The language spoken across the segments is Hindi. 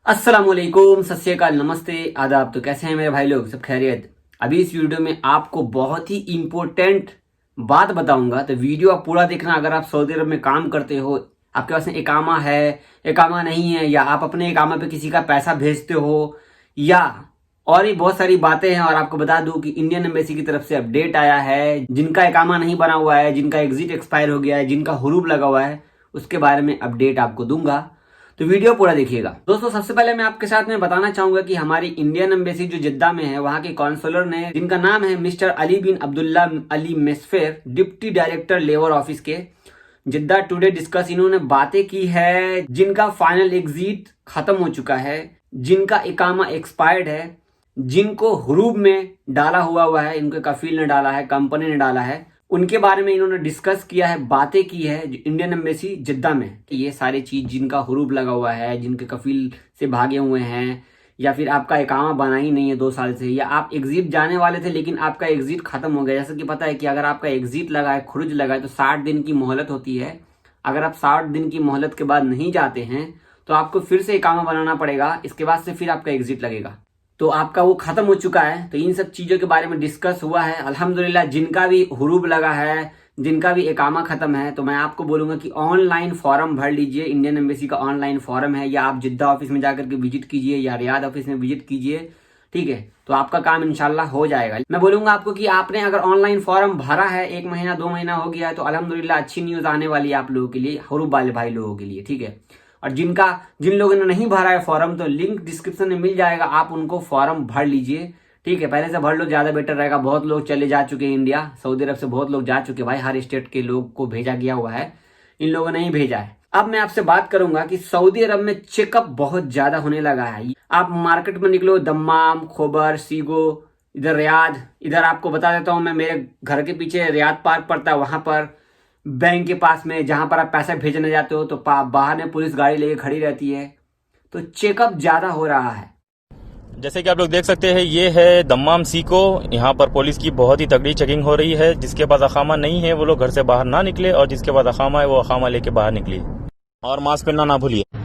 अस्सलामुअलैकुम, सत श्री अकाल, नमस्ते, आदाब। तो कैसे हैं मेरे भाई लोग, सब खैरियत। अभी इस वीडियो में आपको बहुत ही इम्पोर्टेंट बात बताऊंगा, तो वीडियो आप पूरा देखना। अगर आप सऊदी अरब में काम करते हो, आपके पास में इकामा है, इकामा नहीं है, या आप अपने इकामा पे किसी का पैसा भेजते हो, या और भी बहुत सारी बातें हैं। और आपको बता दूं कि इंडियन एम्बेसी की तरफ से अपडेट आया है, जिनका इकामा नहीं बना हुआ है, जिनका एग्जिट एक्सपायर हो गया है, जिनका हुरूब लगा हुआ है, उसके बारे में अपडेट आपको दूंगा। तो वीडियो पूरा देखिएगा दोस्तों। सबसे पहले मैं आपके साथ में बताना चाहूंगा कि हमारी इंडियन एम्बेसी जो जिद्दा में है, वहां के काउंसलर ने, जिनका नाम है mister Ali bin Abdullah Ali Mesfer, deputy director labour office के, जिद्दा टुडे डिस्कस, इन्होंने बातें की है जिनका फाइनल एग्जिट खत्म हो चुका है, जिनका इकामा एक्सपायर्ड है, जिनको हुरूब में डाला हुआ है, इनके कफील ने डाला है, कंपनी ने डाला है, उनके बारे में इन्होंने डिस्कस किया है, बातें की है इंडियन एम्बेसी जिद्दा में कि ये सारी चीज, जिनका हुरूब लगा हुआ है, जिनके कफील से भागे हुए हैं, या फिर आपका इकामा बना ही नहीं है 2 साल से, या आप एग्जिट जाने वाले थे लेकिन आपका एग्जिट खत्म हो गया। जैसे कि पता है कि अगर आपका एग्जिट लगा है, खुरुज लगा है, तो 60 दिन की मोहलत होती है। अगर आप 60 दिन की मोहलत के बाद नहीं जाते हैं तो आपको फिर से इकामा बनाना पड़ेगा, इसके बाद से फिर आपका एग्जिट लगेगा। तो आपका वो खत्म हो चुका है। तो इन सब चीजों के बारे में डिस्कस हुआ है अल्हम्दुलिल्लाह। जिनका भी हुरूब लगा है, जिनका भी इकामा खत्म है, तो मैं आपको बोलूंगा कि ऑनलाइन फॉर्म भर लीजिए। इंडियन एम्बेसी का ऑनलाइन फॉर्म है, या आप जिद्दा ऑफिस में जाकर के विजिट कीजिए, या रियाद ऑफिस में विजिट कीजिए, ठीक है। तो आपका काम इंशाल्लाह हो जाएगा। मैं बोलूंगा आपको कि आपने अगर ऑनलाइन फॉर्म भरा है, 1 महीना 2 महीना हो गया है, तो अल्हम्दुलिल्लाह अच्छी न्यूज आने वाली है आप लोगों के लिए, हुरूब वाले भाई लोगों के लिए, ठीक है। और जिन लोगों ने नहीं भरा है फॉर्म, तो लिंक डिस्क्रिप्शन में मिल जाएगा, आप उनको फॉर्म भर लीजिए, ठीक है। पहले से भर लो, ज्यादा बेटर रहेगा। बहुत लोग चले जा चुके हैं इंडिया, सऊदी अरब से बहुत लोग जा चुके हैं भाई, हर स्टेट के लोग को भेजा गया हुआ है, इन लोगों ने नहीं भेजा है। अब मैं आपसे बात करूंगा कि सऊदी अरब में चेकअप बहुत ज्यादा होने लगा है। आप मार्केट में निकलो, दम्माम, खोबर, सीगो, इधर रियाद, इधर आपको बता देता हूँ मैं, मेरे घर के पीछे रियाद पार्क पड़ता है, वहां पर बैंक के पास में, जहां पर आप पैसा भेजने जाते हो, तो बाहर में पुलिस गाड़ी लेके खड़ी रहती है। तो चेकअप ज्यादा हो रहा है। जैसे कि आप लोग देख सकते हैं, ये है दम्माम सीको। यहाँ पर पुलिस की बहुत ही तगड़ी चेकिंग हो रही है। जिसके पास अखामा नहीं है वो लोग घर से बाहर ना निकले, और जिसके पास अखामा है वो अखामा लेके बाहर निकले, और मास्क पहनना ना भूलिए।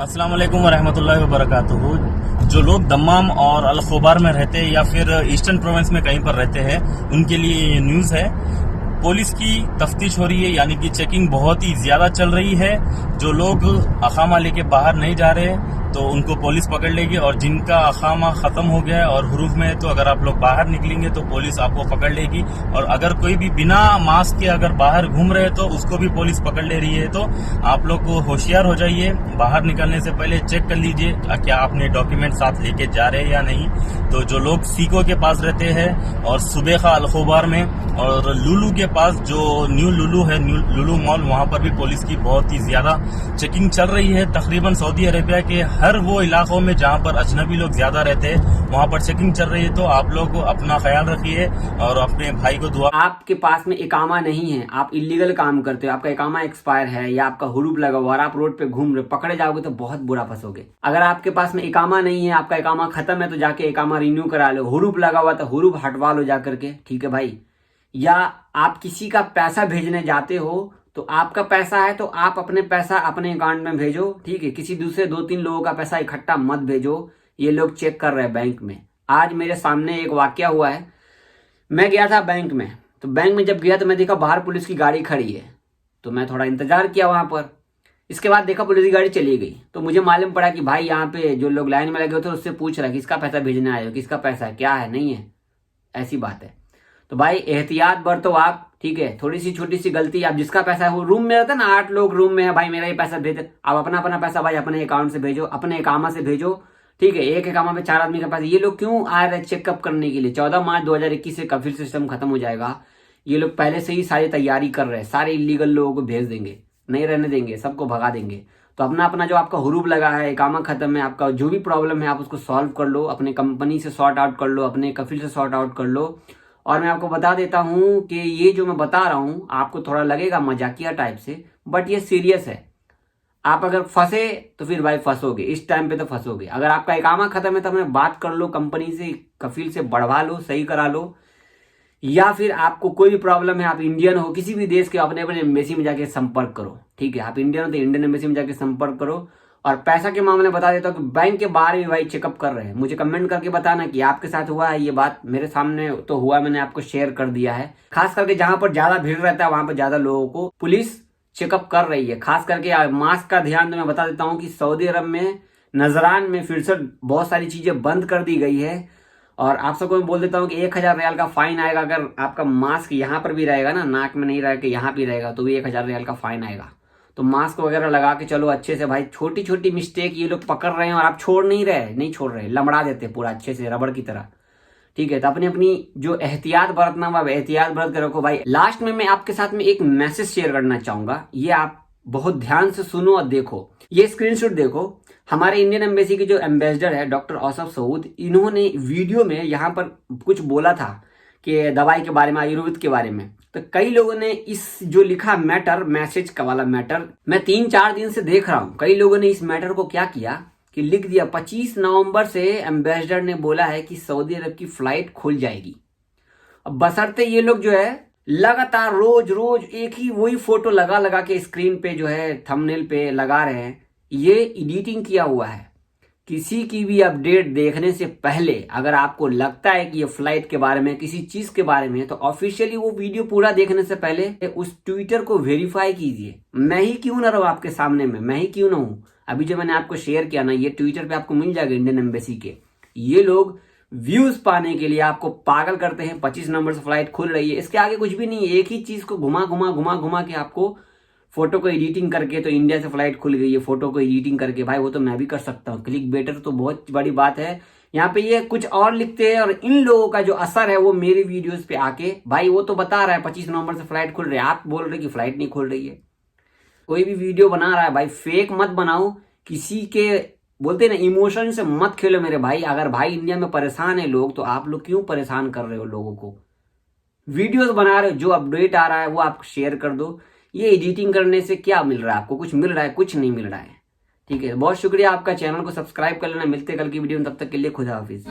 अस्सलाम वालेकुम वरहमतुल्लाहि वबरकातुहू। जो लोग दम्माम और अल खोबार में रहते हैं, या फिर ईस्टर्न प्रोविंस में कहीं पर रहते हैं, उनके लिए ये न्यूज़ है। पुलिस की तफ्तीश हो रही है, यानी कि चेकिंग बहुत ही ज्यादा चल रही है। जो लोग अखामा लेके बाहर नहीं जा रहे तो उनको पुलिस पकड़ लेगी, और जिनका अखामा खत्म हो गया है और हुरूफ में है, तो अगर आप लोग बाहर निकलेंगे तो पुलिस आपको पकड़ लेगी। और अगर कोई भी बिना मास्क के अगर बाहर घूम रहे तो उसको भी पुलिस पकड़ ले रही है। तो आप लोग को होशियार हो जाइए, बाहर निकलने से पहले चेक कर लीजिए क्या आपने डॉक्यूमेंट साथ लेके जा रहे हैं या नहीं। तो जो लोग सीको के पास रहते हैं, और सुबेखा अल खोबार में, और लुलू के पास जो न्यू लुलू है, न्यू लुलू मॉल, वहां पर भी पुलिस की बहुत ही ज्यादा चेकिंग चल रही है। तकरीबन सऊदी अरेबिया के हर वो इलाकों में जहां पर अजनबी लोग ज्यादा रहते हैं, वहां पर चेकिंग चल रही है। तो आप लोग अपना ख्याल रखिए और अपने भाई को दुआ। आपके पास में इकामा नहीं है, आप इलीगल काम करते हो, आपका इकामा एक्सपायर है, या आपका हुरूब लगा हुआ और आप रोड पे घूम रहे, पकड़े जाओगे तो बहुत बुरा फंसोगे। अगर आपके पास में इकामा नहीं है, आपका इकामा खत्म है, तो जाके इकामा रिन्यू करा लो। हुरूब लगा हुआ तो हुरूब हटवा लो जाकर के, ठीक है भाई। या आप किसी का पैसा भेजने जाते हो, तो आपका पैसा है तो आप अपने पैसा अपने अकाउंट में भेजो, ठीक है। किसी दूसरे 2-3 लोगों का पैसा इकट्ठा मत भेजो, ये लोग चेक कर रहे हैं बैंक में। आज मेरे सामने एक वाकया हुआ है। मैं गया था बैंक में, तो बैंक में जब गया तो मैं देखा बाहर पुलिस की गाड़ी खड़ी है, तो मैं थोड़ा इंतजार किया वहां पर। इसके बाद देखा पुलिस की गाड़ी चली गई, तो मुझे मालूम पड़ा कि भाई यहाँ पे जो लोग लाइन में लगे होते उससे पूछ रहा है किसका पैसा भेजने आए हो, किसका पैसा है, क्या है, नहीं है, ऐसी बात है। तो भाई एहतियात बरतो आप, ठीक है। थोड़ी सी छोटी सी गलती, आप जिसका पैसा है वो रूम में रहता है ना, 8 लोग रूम में है, भाई मेरा ही पैसा भेज, आप अपना अपना पैसा भाई अपने अकाउंट से भेजो, अपने इकामा से भेजो, ठीक है। एक इकामा पे 4 आदमी का पैसा। ये लोग क्यों आ रहे चेकअप करने के लिए? 14 मार्च 2021 से कफील सिस्टम खत्म हो जाएगा। ये लोग पहले से ही सारी तैयारी कर रहे हैं, सारे इलीगल लोगों को भेज देंगे, नहीं रहने देंगे, सबको भगा देंगे। तो अपना अपना जो आपका हुरूब लगा है, इकामा खत्म है, आपका जो भी प्रॉब्लम है आप उसको सॉल्व कर लो, अपने कंपनी से सॉर्ट आउट कर लो, अपने कफिल से सॉर्ट आउट कर लो। और मैं आपको बता देता हूँ कि ये जो मैं बता रहा हूँ आपको थोड़ा लगेगा मजाकिया टाइप से, बट ये सीरियस है। आप अगर फंसे तो फिर भाई फंसोगे, इस टाइम पे तो फंसोगे। अगर आपका इकामा खत्म है तो अपने बात कर लो कंपनी से, कफिल से बढ़वा लो, सही करा लो। या फिर आपको कोई भी प्रॉब्लम है, आप इंडियन हो, किसी भी देश के, अपने अपने एम्बेसी में जाके संपर्क करो, ठीक है। आप इंडियन हो तो इंडियन एम्बेसी में जाके संपर्क करो। और पैसा के मामले में बता देता हूँ कि बैंक के बारे में भाई चेकअप कर रहे हैं। मुझे कमेंट करके बताना कि आपके साथ हुआ है ये बात। मेरे सामने तो हुआ, मैंने आपको शेयर कर दिया है। खास करके जहां पर ज्यादा भीड़ रहता है वहां पर ज्यादा लोगों को पुलिस चेकअप कर रही है। खास करके मास्क का ध्यान तो मैं बता देता हूँ कि सऊदी अरब में नजरान में फिर से बहुत सारी चीजें बंद कर दी गई है। और आप सबको मैं बोल देता हूँ कि 1000 रियाल का फाइन आएगा अगर आपका मास्क यहाँ पर भी रहेगा ना, नाक में नहीं रहेगा, यहाँ भी रहेगा तो भी 1000 रियाल का फाइन आएगा। तो मास्क वगैरह लगा के चलो अच्छे से भाई। छोटी छोटी मिस्टेक ये लोग पकड़ रहे हैं और आप छोड़ नहीं छोड़ रहे, लमड़ा देते पूरा अच्छे से रबड़ की तरह, ठीक है। तो अपनी अपनी जो एहतियात बरतना हुआ एहतियात बरत के रखो भाई। लास्ट में मैं आपके साथ में एक मैसेज शेयर करना चाहूंगा, ये आप बहुत ध्यान से सुनो और देखो। ये स्क्रीनशॉट देखो, हमारे इंडियन एम्बेसी के जो एम्बेसडर है डॉक्टर औसफ सऊद, इन्होंने वीडियो में यहाँ पर कुछ बोला था कि दवाई के बारे में, आयुर्वेद के बारे में। तो कई लोगों ने इस जो लिखा मैटर, मैसेज का वाला मैटर, मैं 3-4 दिन से देख रहा हूं। कई लोगों ने इस मैटर को क्या किया कि लिख दिया 25 नवंबर से एम्बेसडर ने बोला है कि सऊदी अरब की फ्लाइट खुल जाएगी। अब बशर्ते ये लोग जो है लगातार रोज रोज एक ही वही फोटो लगा लगा के स्क्रीन पे जो है थंबनेल पे लगा रहे हैं। ये एडिटिंग किया हुआ है। किसी की भी अपडेट देखने से पहले अगर आपको लगता है कि ये फ्लाइट के बारे में, किसी चीज के बारे में, तो ऑफिशियली वो वीडियो पूरा देखने से पहले उस ट्विटर को वेरीफाई कीजिए। मैं ही क्यों ना रहूं आपके सामने में, मैं ही क्यों ना हूं। अभी जो मैंने आपको शेयर किया ना, ये ट्विटर पे आपको मिल जाएगा इंडियन एम्बेसी के। ये लोग व्यूज पाने के लिए आपको पागल करते हैं। 25 नंबर से फ्लाइट खुल रही है, इसके आगे कुछ भी नहीं है। एक ही चीज को घुमा घुमा के आपको फोटो को एडिटिंग करके, तो इंडिया से फ्लाइट खुल गई है, फोटो को एडिटिंग करके, भाई वो तो मैं भी कर सकता हूँ। क्लिक बेटर तो बहुत बड़ी बात है। यहाँ पे ये कुछ और लिखते हैं और इन लोगों का जो असर है वो मेरी वीडियोस पे आके, भाई वो तो बता रहा है 25 नवंबर से फ्लाइट खुल रही है, आप बोल रहे कि फ्लाइट नहीं खुल रही है। कोई भी वीडियो बना रहा है भाई फेक मत बनाओ, किसी के बोलते ना इमोशन से मत खेलो मेरे भाई। अगर भाई इंडिया में परेशान है लोग, तो आप लोग क्यों परेशान कर रहे हो लोगों को। वीडियोस बना रहे हो, जो अपडेट आ रहा है वो आप शेयर कर दो। ये एडिटिंग करने से क्या मिल रहा है आपको? कुछ मिल रहा है? कुछ नहीं मिल रहा है, ठीक है। बहुत शुक्रिया आपका, चैनल को सब्सक्राइब कर लेना। मिलते कल की वीडियो में, तब तक के लिए खुदा हाफिज।